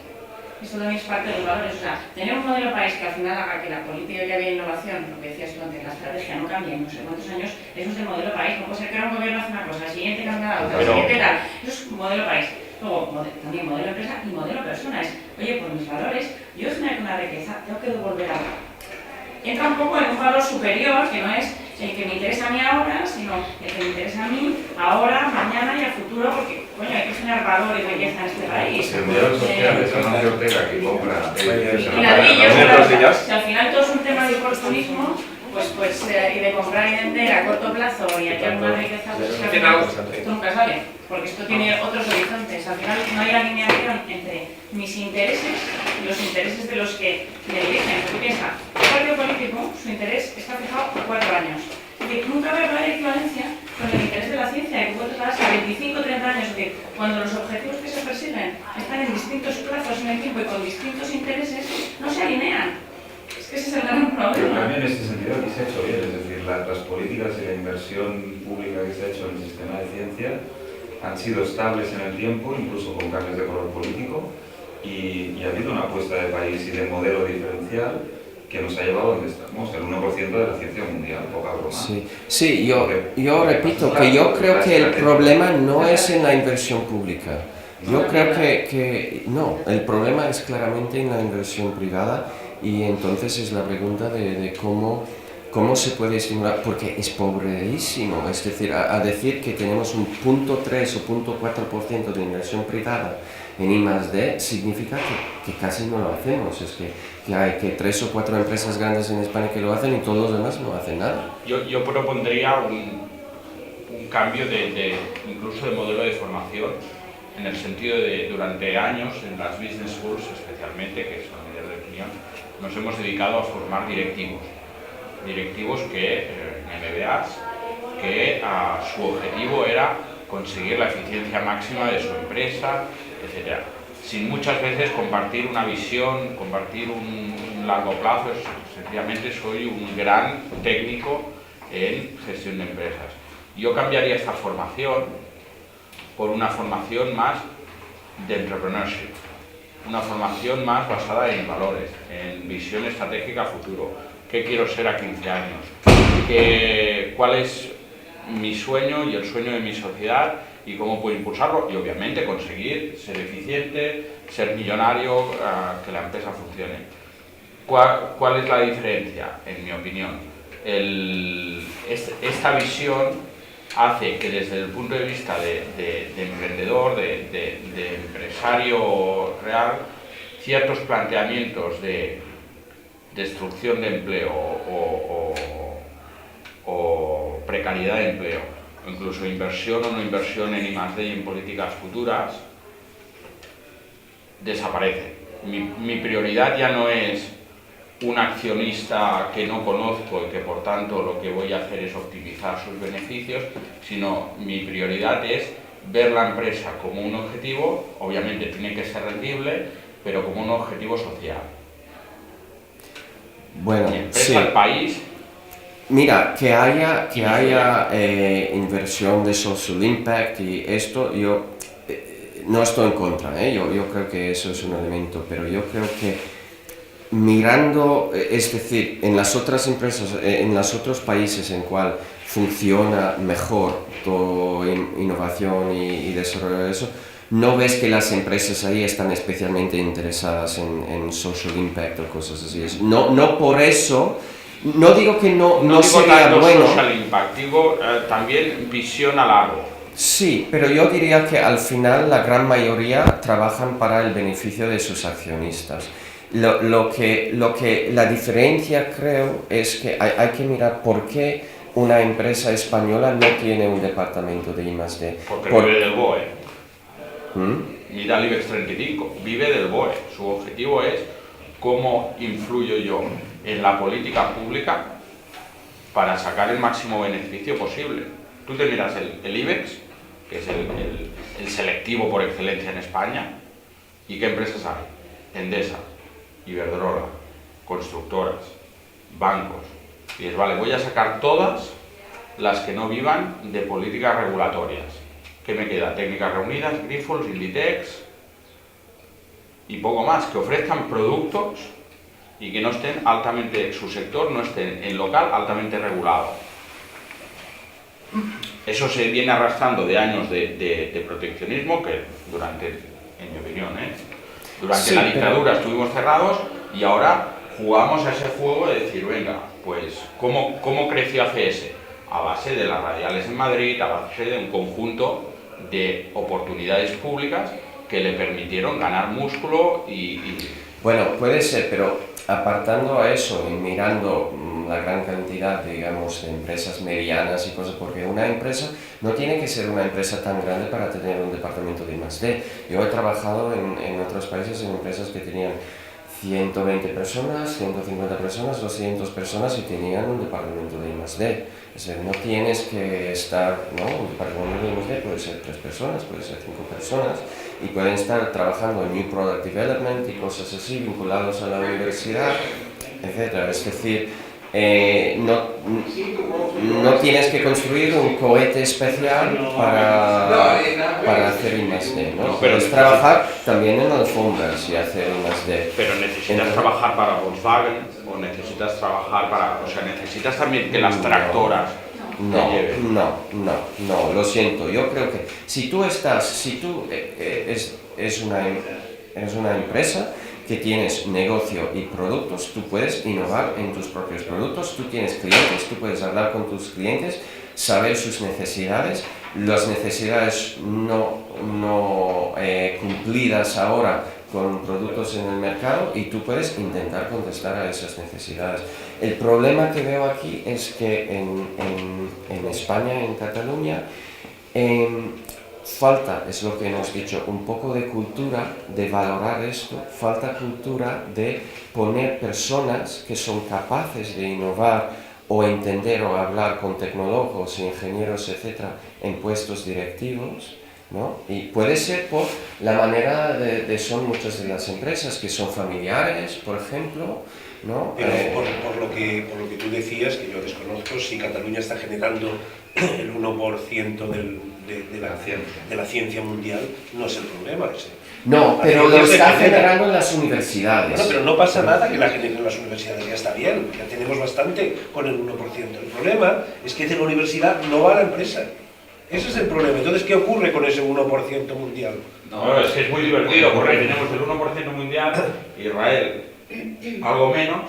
esto también es parte de los valores, o sea, tener un modelo país que al final haga que la política y la innovación, lo que decías tú antes, la estrategia no cambie en no sé cuántos años, eso es el modelo país, no puede ser que un gobierno hace una cosa, el siguiente cambia la otra, el siguiente tal, eso es modelo país. Luego, también modelo empresa y modelo persona, es, oye, por mis valores, yo genero una riqueza, tengo que devolver algo. Entra un poco en un valor superior, que no es el que me interesa a mí ahora, sino el que me interesa a mí ahora, mañana y a futuro, porque, coño, hay que generar valor y riqueza en este país. Pues el modelo social es Amancio Ortega que compra Y ladrillos, si al final todo es un tema de oportunismo, pues y de comprar y vender a corto plazo y aquí alguna riqueza, pues al final esto nunca sale, porque esto tiene otros horizontes. Al final no hay alineación entre mis intereses y los intereses de los que me dirigen. Porque piensa, un partido político, su interés está fijado a 4 años. Es decir, nunca va a haber equivalencia con el interés de la ciencia, que puede trasladarse a 25 o 30 años. Es decir, cuando los objetivos que se persiguen están en distintos plazos en el tiempo y con distintos intereses, no se alinean. Es que ese es el gran Pero problema. también en este sentido aquí se ha hecho bien, es decir, las políticas y la inversión pública que se ha hecho en el sistema de ciencia han sido estables en el tiempo, incluso con cambios de color político, y ha habido una apuesta de país y de modelo diferencial que nos ha llevado a donde estamos, el 1% de la ciencia mundial, poca broma. Sí, yo repito que yo creo que el problema no es en la inversión pública. Yo creo que no, el problema es claramente en la inversión privada, y entonces es la pregunta de cómo se puede estimular, porque es pobrísimo. Es decir, a decir que tenemos un 0.3 o 0.4% de inversión privada en I+D significa que casi no lo hacemos. Es que que hay que 3 o 4 empresas grandes en España que lo hacen y todos los demás no hacen nada. Yo propondría un cambio incluso de modelo de formación, en el sentido de durante años en las business schools especialmente, que son líderes de opinión, nos hemos dedicado a formar directivos que MBAs, que su objetivo era conseguir la eficiencia máxima de su empresa, etc. Sin muchas veces compartir una visión, compartir un largo plazo. Sencillamente soy un gran técnico en gestión de empresas. Yo cambiaría esta formación por una formación más de entrepreneurship, una formación más basada en valores, en visión estratégica a futuro. ¿Qué quiero ser a 15 años? ¿Cuál es mi sueño y el sueño de mi sociedad y cómo puedo impulsarlo? Y obviamente conseguir ser eficiente, ser millonario, que la empresa funcione. ¿Cuál es la diferencia, en mi opinión? Esta visión hace que desde el punto de vista de emprendedor, de empresario real, ciertos planteamientos de destrucción de empleo o precariedad de empleo, o incluso inversión o no inversión en I+D y en políticas futuras, desaparecen. Mi prioridad ya no es un accionista que no conozco y que por tanto lo que voy a hacer es optimizar sus beneficios, sino mi prioridad es ver la empresa como un objetivo, obviamente tiene que ser rendible, pero como un objetivo social. Bueno, Mi empresa, sí. el país. Mira, que haya inversión de social impact y esto, yo no estoy en contra, yo creo que eso es un elemento, pero yo creo que mirando, es decir, en las otras empresas, en los otros países en cual funciona mejor toda innovación y desarrollo de eso, no ves que las empresas ahí están especialmente interesadas en social impact o cosas así. No por eso, no digo que no No digo sería tanto bueno. social impact, digo también visión a largo. Sí, pero yo diría que al final la gran mayoría trabajan para el beneficio de sus accionistas. Lo que la diferencia creo es que hay que mirar por qué una empresa española no tiene un departamento de I+D. Porque vive del BOE. Mira el IBEX 35, vive del BOE. Su objetivo es cómo influyo yo en la política pública para sacar el máximo beneficio posible. Tú te miras el IBEX, que es el selectivo por excelencia en España, ¿y qué empresas hay? Endesa, Iberdrola, constructoras, bancos. Y dices, vale, voy a sacar todas las que no vivan de políticas regulatorias. ¿Qué me queda? Técnicas Reunidas, Grifols, Inditex y poco más, que ofrezcan productos y que no estén altamente, su sector no esté en local altamente regulado. Eso se viene arrastrando de años de proteccionismo que durante, en mi opinión, durante la dictadura estuvimos cerrados y ahora jugamos a ese juego de decir, venga, pues ¿cómo creció ACS? A base de las radiales en Madrid, a base de un conjunto de oportunidades públicas que le permitieron ganar músculo y... Bueno, puede ser, pero apartando a eso y mirando la gran cantidad, digamos, de empresas medianas y cosas, porque una empresa no tiene que ser una empresa tan grande para tener un departamento de I+D. Yo he trabajado en otros países en empresas que tenían 120 personas, 150 personas, 200 personas y tenían un departamento de I+D. Es decir, no tienes que estar, ¿no? Un departamento de I+D puede ser 3 personas, puede ser 5 personas y pueden estar trabajando en New Product Development y cosas así vinculados a la universidad, etc. Es decir, no tienes que construir un cohete especial para hacer I+D, ¿no? Puedes trabajar también en alfombras y hacer I+D. Pero necesitas trabajar para Volkswagen o necesitas trabajar para... O sea, necesitas también que las tractoras te lleven. No, lo siento. Yo creo que si tú eres una empresa que tienes negocio y productos, tú puedes innovar en tus propios productos, tú tienes clientes, tú puedes hablar con tus clientes, saber sus necesidades, las necesidades no cumplidas ahora con productos en el mercado y tú puedes intentar contestar a esas necesidades. El problema que veo aquí es que en España, en Cataluña, falta, es lo que hemos dicho, un poco de cultura de valorar esto, falta cultura de poner personas que son capaces de innovar o entender o hablar con tecnólogos, ingenieros, etcétera, en puestos directivos, ¿no? Y puede ser por la manera de son muchas de las empresas que son familiares, por ejemplo, ¿no? Pero por lo que tú decías, que yo desconozco, si Cataluña está generando el 1% de la ciencia mundial, no es el problema ese. No, pero lo está generando en las universidades. Bueno, pero no pasa nada que la generen en las universidades, ya está bien, ya tenemos bastante con el 1%. El problema es que de la universidad no va a la empresa. Ese es el problema. Entonces, ¿qué ocurre con ese 1% mundial? No, es que es muy divertido, porque tenemos el 1% mundial, Israel algo menos,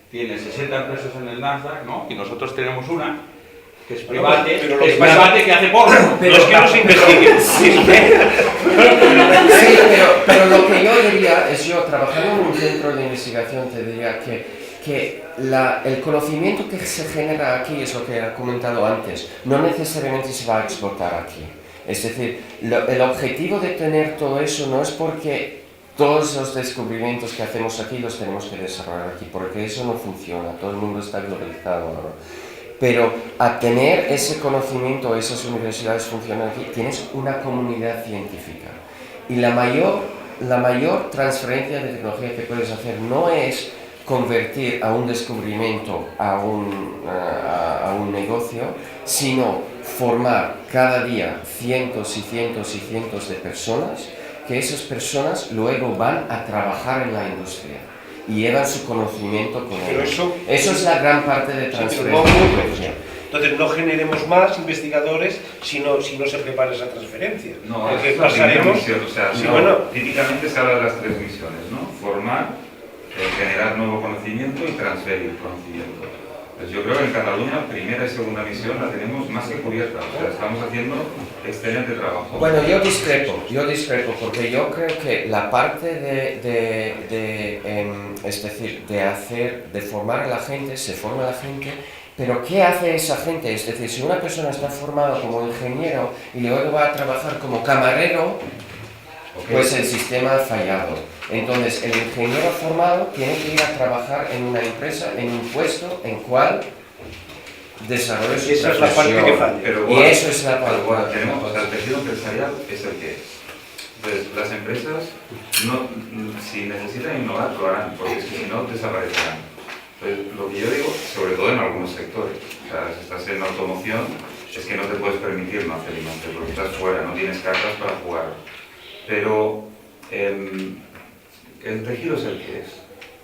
tiene 60 empresas en el Nasdaq, ¿no? Y nosotros tenemos una que es private, que hace porno. Pero es que no se investiguen. Sí, pero lo que yo diría es, yo trabajando en un centro de investigación te diría que el conocimiento que se genera aquí, es lo que he comentado antes, no necesariamente se va a exportar aquí. Es decir, el objetivo de tener todo eso no es porque todos los descubrimientos que hacemos aquí los tenemos que desarrollar aquí, porque eso no funciona, todo el mundo está globalizado ahora. Pero a tener ese conocimiento, esas universidades funcionan aquí, tienes una comunidad científica. Y la mayor transferencia de tecnología que puedes hacer no es convertir a un descubrimiento a un negocio, sino formar cada día cientos y cientos y cientos de personas, que esas personas luego van a trabajar en la industria y llevan su conocimiento con ellos. Eso es la gran parte de transferencia. Entonces no generemos más investigadores si no se prepara esa transferencia. No, porque es la primera pasaremos... misión, o sea, Sí, no, bueno. típicamente se habla de las 3 misiones, ¿no? Formar, generar nuevo conocimiento y transferir conocimiento. Pues yo creo que en Cataluña, primera y segunda misión la tenemos más que cubierta, o sea, estamos haciendo excelente trabajo. Bueno, yo discrepo, porque yo creo que la parte es decir, de formar a la gente, se forma a la gente, pero ¿qué hace esa gente? Es decir, si una persona está formada como ingeniero y luego va a trabajar como camarero, pues el sistema ha fallado. Entonces, el ingeniero formado tiene que ir a trabajar en una empresa, en un puesto en cual desarrolle su esa es la parte que falla. Pero, y eso es la parte. Bueno, tenemos, o sea, el tejido empresarial es el que es. Entonces, las empresas, si necesitan innovar, lo harán, porque si no, desaparecerán. Entonces, lo que yo digo, sobre todo en algunos sectores, o sea, si estás en automoción, es que no te puedes permitir no hacer innovación, porque estás fuera, no tienes cartas para jugar. Pero el tejido es el que es.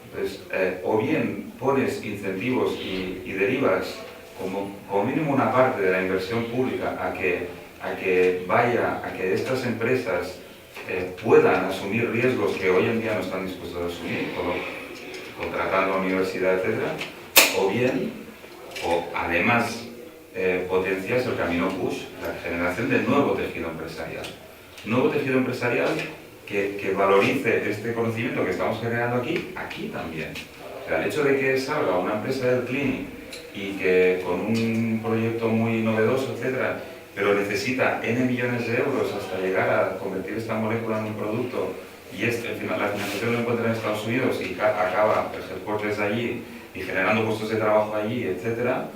Entonces, o bien pones incentivos y derivas como mínimo una parte de la inversión pública a que estas empresas puedan asumir riesgos que hoy en día no están dispuestos a asumir, contratando a la universidad, etc. O además potencias el camino push, la generación de nuevo tejido empresarial. Nuevo tejido empresarial que valorice este conocimiento que estamos generando aquí también. O sea, el hecho de que salga una empresa del clinic y que con un proyecto muy novedoso, etcétera, pero necesita N millones de euros hasta llegar a convertir esta molécula en un producto y la financiación lo encuentra en Estados Unidos y acaba el headquarters allí y generando puestos de trabajo allí, etcétera,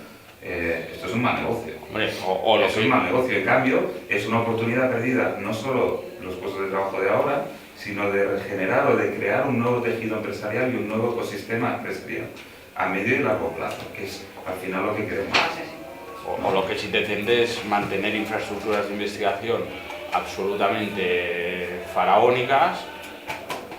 esto es un mal negocio. Hombre, es un mal negocio. En cambio, es una oportunidad perdida, no solo los puestos de trabajo de ahora, sino de regenerar o de crear un nuevo tejido empresarial y un nuevo ecosistema empresarial a medio y largo plazo, que es al final lo que queremos. O lo que sí pretende es mantener infraestructuras de investigación absolutamente faraónicas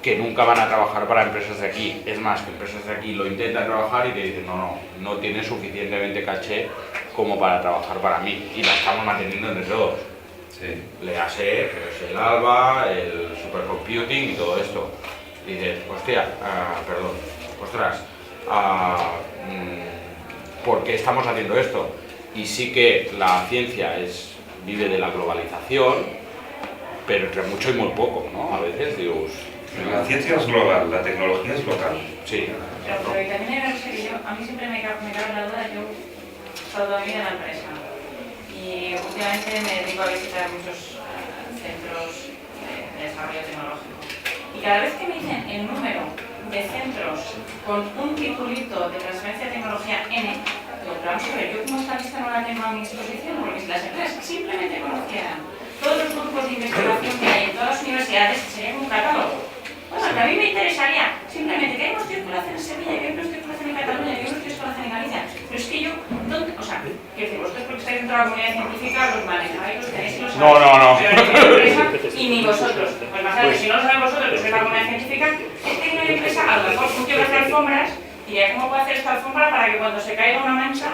que nunca van a trabajar para empresas de aquí. Es más, que empresas de aquí lo intentan trabajar y te dicen no tiene suficientemente caché como para trabajar para mí, y la estamos manteniendo entre todos. Sí. Léase, que es el ALBA, el supercomputing y todo esto. Y dices, ¿por qué estamos haciendo esto? Y sí que la ciencia vive de la globalización, pero entre mucho y muy poco, ¿no? A veces, digo, La ciencia es global, la tecnología es local. Sí. Pero también hay una cosa que a mí siempre me cabe la duda. Yo he estado toda mi vida en la empresa y últimamente me dedico a visitar muchos centros de desarrollo tecnológico. Y cada vez que me dicen el número de centros con un titulito de transferencia de tecnología N, digo, pero vamos a ver, yo como esta lista no la tengo a mi disposición, porque si las empresas simplemente conocieran todos los grupos de investigación que hay en todas las universidades, sería como un catálogo. Bueno, que a mí me interesaría simplemente que hay unos tíos que lo hacen en Sevilla, que hay unos tíos que lo hacen en Cataluña, que hay unos tíos que lo hacen en Galicia. Pero es que yo, ¿dónde? O sea, quiero decir, vosotros porque estáis dentro de la comunidad científica, los manejáis, los tenéis y los sabéis. No. Pero a nivel de empresa, y ni vosotros. Pues más allá, si no lo sabéis vosotros, que sois la comunidad científica, es que en una empresa a lo mejor un tío que hace alfombras y ya cómo puede hacer esta alfombra para que cuando se caiga una mancha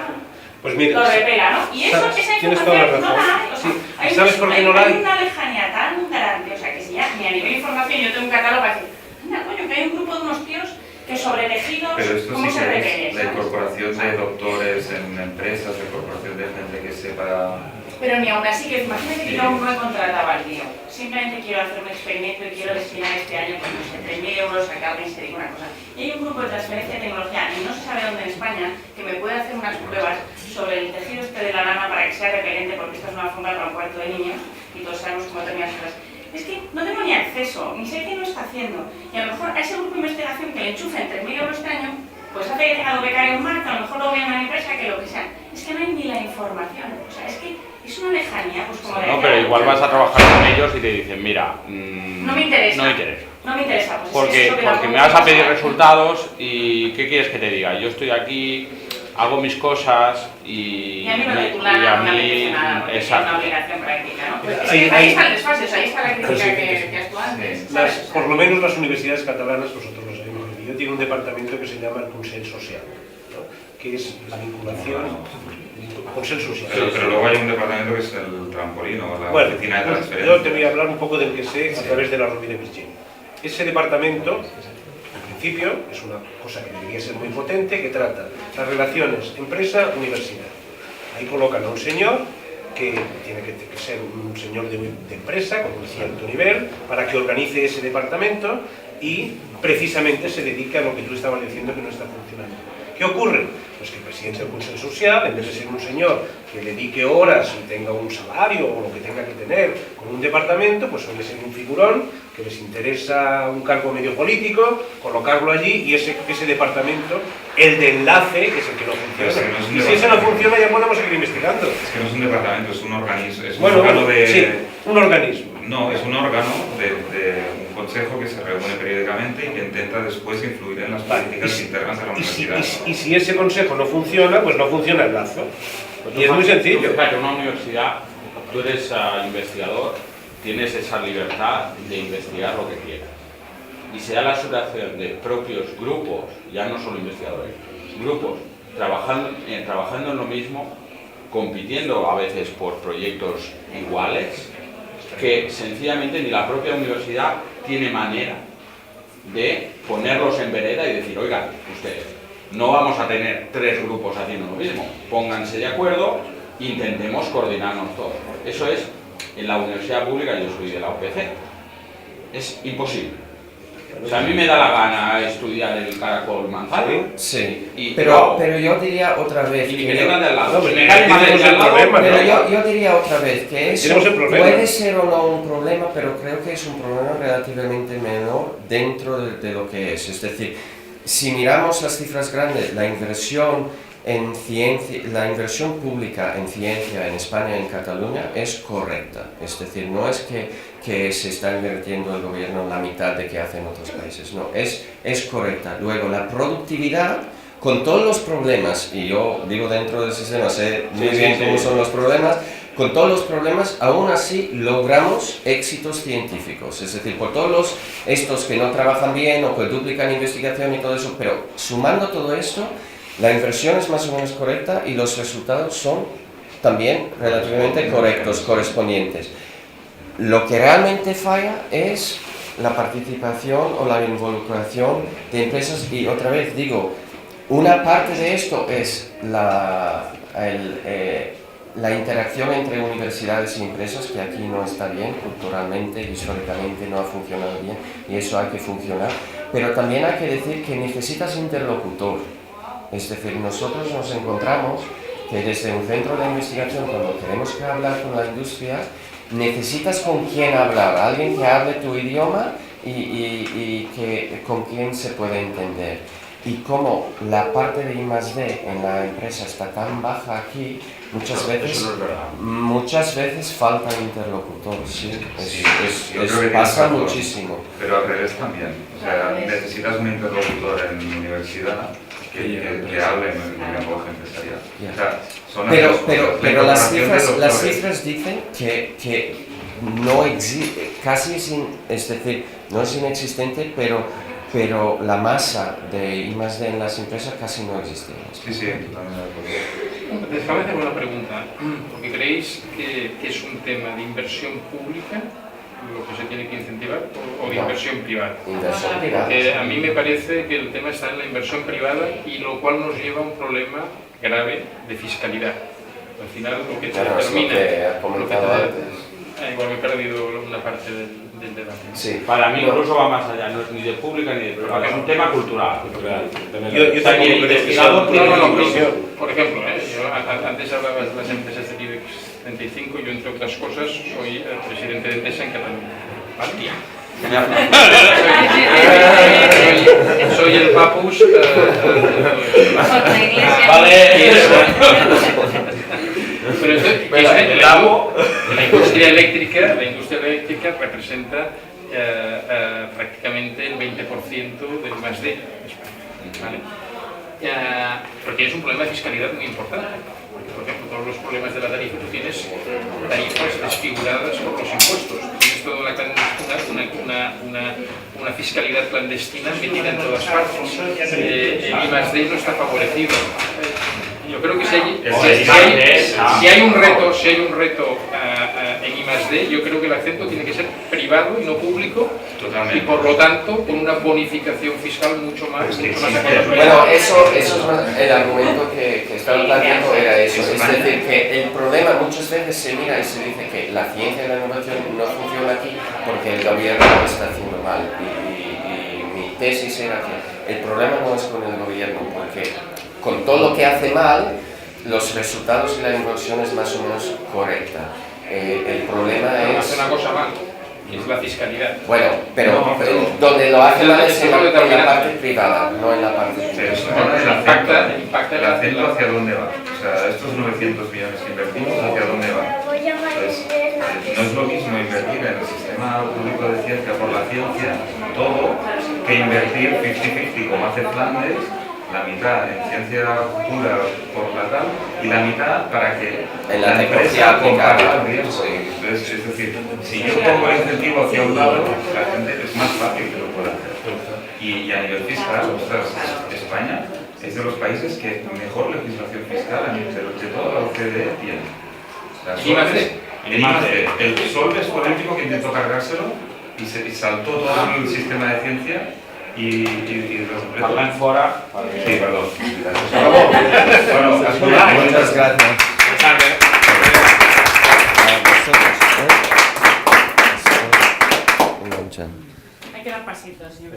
pues mira, lo repela, ¿no? Y eso, esa información no la hay. O sea, hay, ¿sabes por qué no la hay? Hay una lejanía tan grande, o sea, que si ya ni a nivel de información yo tengo un catálogo para decir, anda, coño, que hay un grupo de unos tíos que sobre tejidos, Pero esto ¿cómo sí se que repele? es la incorporación de doctores en empresas, la incorporación de gente que sepa... Pero ni aún así, que imagínate que yo aún no he contratado al tío. Simplemente quiero hacer un experimento y quiero destinar este año, pues no sé, 3.000 euros a cada mes, te digo una cosa. Y hay un grupo de transferencia de tecnología, y no se sabe dónde en España, que me puede hacer unas pruebas sobre el tejido este de la lana para que sea repelente, porque esta es una alfombra para un cuarto de niños, y todos sabemos cómo terminan las cosas. Es que no tengo ni acceso, ni sé qué no está haciendo. Y a lo mejor a ese grupo de investigación que le enchufen 3.000 euros este año, pues hace que tenga becario en marca, a lo mejor lo vean en una empresa, que lo que sea. Es que no hay ni la información. O sea, es que es una lejanía, pues como... No, pero igual vas a trabajar con ellos y te dicen, mira, no me interesa. No me interesa. No me interesa, pues Porque, es eso que porque me vas a pedir resultados y ¿qué quieres que te diga? Yo estoy aquí, hago mis cosas y a mí no me titulan, no me apetece nada, porque es una obligación práctica, ¿no? Pues es que ahí está el desfase, o sea, ahí está la crítica que has tú antes. Por lo menos las universidades catalanas, nosotros lo sabemos, yo tiene un departamento que se llama el Consell Social, ¿no? Que es la vinculación, Consell Social. Pero luego hay un departamento que es el trampolín o la oficina de transferencia. Yo te voy a hablar un poco del que sé a través de la Rovira i Virgili. Ese departamento, en principio, es una cosa que debería ser muy potente, que trata las relaciones empresa-universidad. Ahí colocan a un señor que tiene que ser un señor de empresa con un cierto nivel para que organice ese departamento y precisamente se dedica a lo que tú estabas diciendo que no está funcionando. ¿Qué ocurre? Pues que el presidente del Consell Social, en vez de ser un señor que dedique horas y tenga un salario o lo que tenga que tener con un departamento, pues suele ser un figurón que les interesa un cargo medio político, colocarlo allí y ese departamento, el de enlace, es el que no funciona. Y si ese no funciona ya podemos seguir investigando. Es que no es un departamento, es un organismo. Es un bueno, órgano de... Sí, un organismo. No, es un órgano de un consejo que se reúne periódicamente y que intenta después influir en las políticas internas de la universidad. Y si ese consejo no funciona, pues no funciona el lazo. Pues y es muy sencillo. Fíjate, una universidad, tú eres investigador, tienes esa libertad de investigar lo que quieras. Y se da la asociación de propios grupos, ya no solo investigadores, grupos trabajando en lo mismo, compitiendo a veces por proyectos iguales, que sencillamente ni la propia universidad tiene manera de ponerlos en vereda y decir, oigan, ustedes, no vamos a tener 3 grupos haciendo lo mismo, pónganse de acuerdo, intentemos coordinarnos todos. Eso es, en la universidad pública, yo soy de la UPC, es imposible. O sea, a mí me da la gana estudiar el caracol manzano. Sí, pero yo diría otra vez... Y que vengan de al lado. Me cae mal el lado, pero yo diría otra vez que eso puede ser o no un problema, pero creo que es un problema relativamente menor dentro de lo que es. Es decir, si miramos las cifras grandes, la inversión en ciencia, la inversión pública en ciencia en España y en Cataluña es correcta. Es decir, no es que se está invirtiendo el gobierno la mitad de que hace en otros países, no, es correcta. Luego, la productividad, con todos los problemas, y yo digo dentro del sistema, sé muy bien cómo son los problemas, con todos los problemas, aún así logramos éxitos científicos. Es decir, por todos estos que no trabajan bien o que duplican investigación y todo eso, pero sumando todo esto, la inversión es más o menos correcta y los resultados son también relativamente correctos, correspondientes. Lo que realmente falla es la participación o la involucración de empresas y otra vez digo, una parte de esto es la interacción entre universidades y empresas, que aquí no está bien, culturalmente, históricamente no ha funcionado bien, y eso hay que funcionar, pero también hay que decir que necesitas interlocutor. Es decir, nosotros nos encontramos que desde un centro de investigación, cuando queremos que hablar con la industria, necesitas con quién hablar, alguien que hable tu idioma y que, con quien se puede entender. Y como la parte de I+D en la empresa está tan baja aquí, muchas veces falta interlocutor, sí, pasa muchísimo. Pero al revés también, o sea, necesitas un interlocutor en la universidad que hable en el lenguaje empresarial. Yeah. O sea, son pero las cifras dicen que no existe, es decir, no es inexistente, pero la masa de I+D en las empresas casi no existe. Sí, totalmente de acuerdo. Déjame hacer una pregunta, porque creéis que es un tema de inversión pública lo que se tiene que incentivar o de inversión privada. Inversión privada. A mí me parece que el tema está en la inversión privada y lo cual nos lleva a un problema grave de fiscalidad. Al final lo que te determina... Igual me he perdido una parte del debate. Sí. Para mí incluso va más allá, no es ni de pública ni de privada, es un tema cultural. Yo también investigado por ejemplo, yo antes hablabas de las empresas del IBEX 35, yo entre otras cosas soy presidente de Endesa en Cataluña. Soy el papus. Pero la industria eléctrica representa prácticamente el 20% del I+D en España, ¿vale? Pero tienes un problema de fiscalidad muy importante. Porque, por ejemplo, todos los problemas de la tarifa, tú tienes tarifas desfiguradas por los impuestos. Tienes toda una fiscalidad clandestina metida en todas partes. El I+D no está favorecido. Yo creo que si hay un reto en I+D, yo creo que el acento tiene que ser privado y no público. Totalmente. Y por lo tanto con una bonificación fiscal mucho más económica. Bueno, eso es el argumento que estaba planteando, era eso. Es decir, que el problema muchas veces se mira y se dice que la ciencia y la innovación no funciona aquí porque el gobierno lo está haciendo mal. Y mi tesis era que el problema no es con el gobierno, porque con todo lo que hace mal, los resultados y la inversión es más o menos correcta. El problema es... Hace una cosa mal, que es la fiscalidad. Bueno, pero donde lo hace mal es en la parte privada, no en la parte pública. El acento hacia dónde va. O sea, estos 900 millones que invertimos, ¿hacia dónde va? Pues, no es lo mismo invertir en el sistema público de ciencia por la ciencia, todo, que invertir 50-50 como hace Flandes, la mitad en ciencia pura por la tal y la mitad para que la empresa comparta el riesgo. Entonces, es decir, si yo pongo el incentivo hacia un lado, la gente es más fácil que lo pueda hacer. Y a nivel fiscal, España es de los países que mejor legislación fiscal a nivel de toda la OCDE tiene. El Solbes fue el último que intentó cargárselo y saltó todo el sistema de ciencia. Y Parlen fora. Sí, perdón. Bueno, muchas gracias. Hay que dar pasitos.